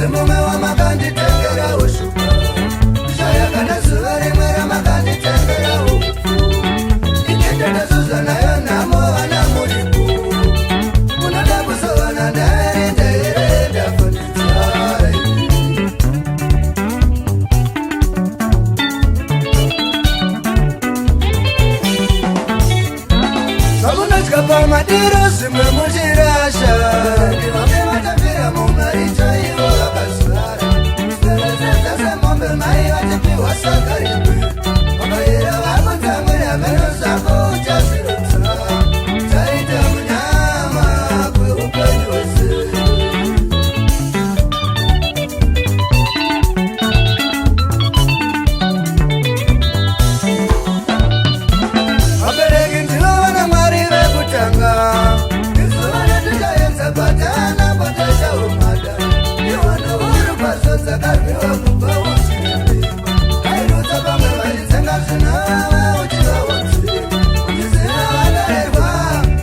mume wa makandi tengera ushuka Shaya kana suwari mwera makandi tengera ufu Ikendeta Suzana yona moa na muriku Munadabu sowana ndari ndere ndafanitai Sabuna chkapa madiro simwe mujirasha Diwame matapira mumarita iwo akasara Steleza zase mombe mai watepi wasakaribu Wakaira wako tamwira meno sako uchasiruta Taita mnyama kwe upenyu wese Wabereki ndiwo wana mwari vekutanga Izuwana tujayenza patana patata umada Iwano uru pasotsa karviwa kubwa uchinimimba Kairutsa pamwe valitsenga zvinawa uchiva wotsi Uchizira vakarerwa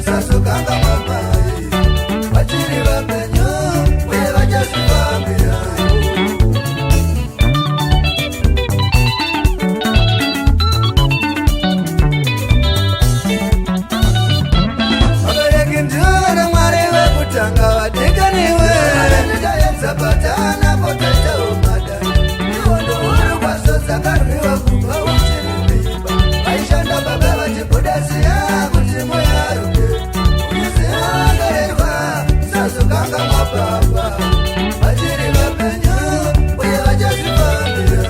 sasukanga mamai Vachiri vapenyu uye vachazvifambira Vabereki ndiwo vana mwari vekutanga vadikaniwe Ndikayenza patana potata umada Iwondo uru kwasotsa karviwa kubva uchinimimba Vaishanda baba vachibuda siya kuti muyaruke Uchiziva vakarerwa sasukanga mababa Vachiri vapenyu uye vachazvifambira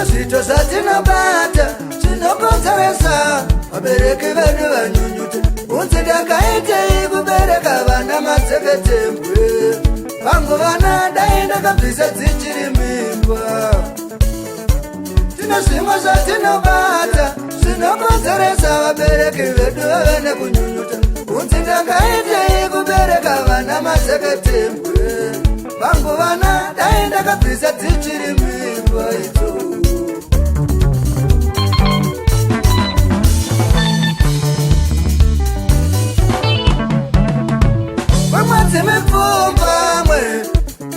Zvito zvatinobata zvinokonzeresa vabereki vedu vanyunyute unzi ndakaitei kubereka vana matseketembwe vangu vana dai ndakabvisa dzichiri mimba tine zvimwe zvatinobata zvinokonzeresa vabereki vedu vave nekunyunyuta unzi ndakaitei kubereka vana matseketembwe vangu vana dai ndakabvisa dzichiri mimba idzo dzimepfumba mwe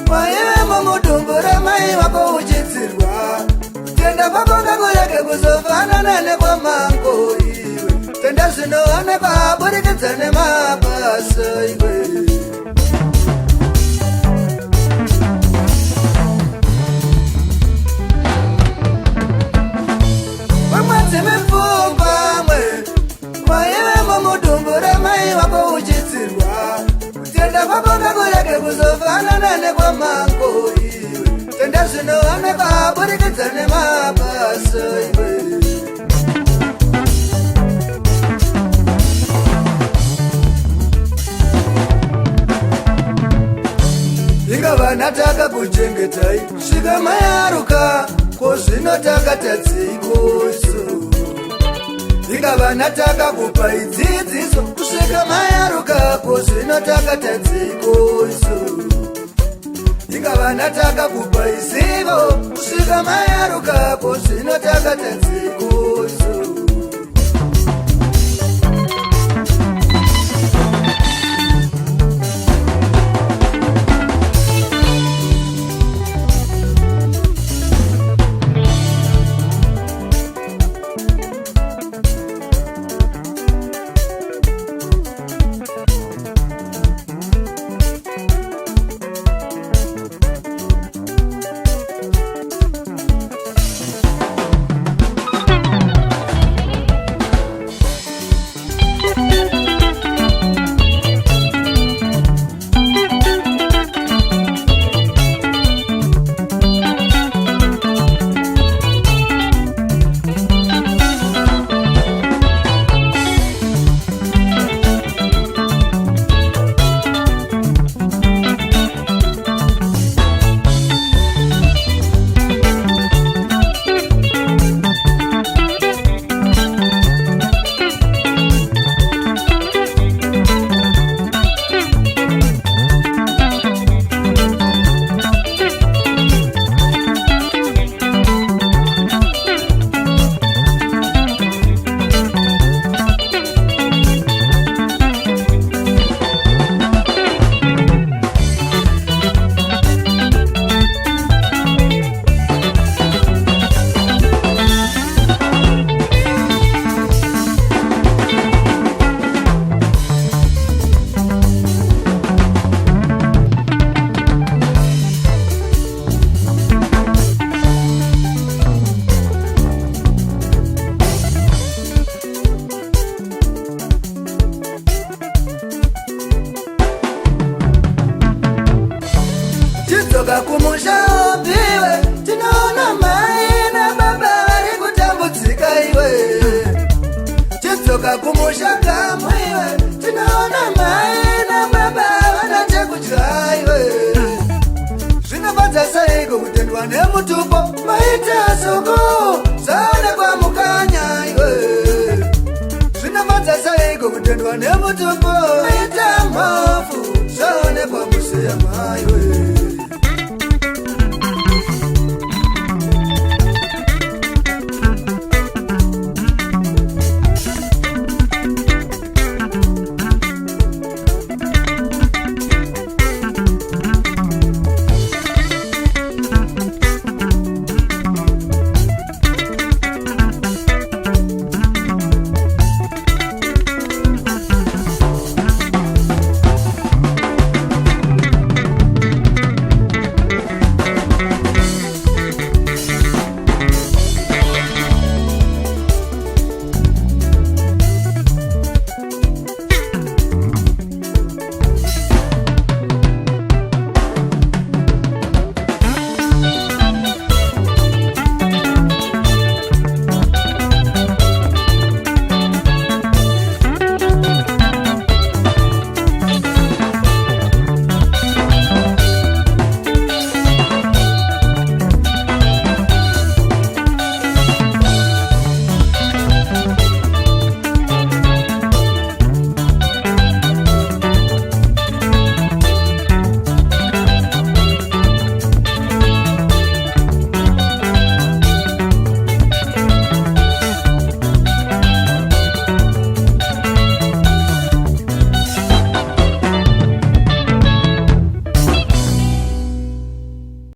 maive mumudumbu ramai vako uchidzirwa kutenda kwako ngakurege kuzofanana nekwamango iwe tenda zvinoonekwa aburikidza nemabasa iwe vamwe dzimepfumba mwe maive mumudumbu ramai vako uchidzirwa tenda kwako ngakurege kuzofanana nekwamango iwe tenda zvinoonekwa aburikidza nemabasa iwe ingava vanataka kuchengetai svika mayaruka kozvinotaka tadzikoso ika vanataka kupai dzidziso kusvika mayaruka kozvinotaka tadzikoso ika vanataka kupai zivo kusvika mayaruka kozvinotaka tadzikoso tidzoka kumusha opiwe tinoona mai nababa vari kutambudzika iwe tidzoka kumusha kamwe iwe tinoona mai nababa vana chekudya iwe zvinofadza saiko kutendwa nemutupo maita soko zaonekwa mukanya iwe zvinofadza saiko kutendwa nemutupo maita mhofu zaonekwa museyama iwe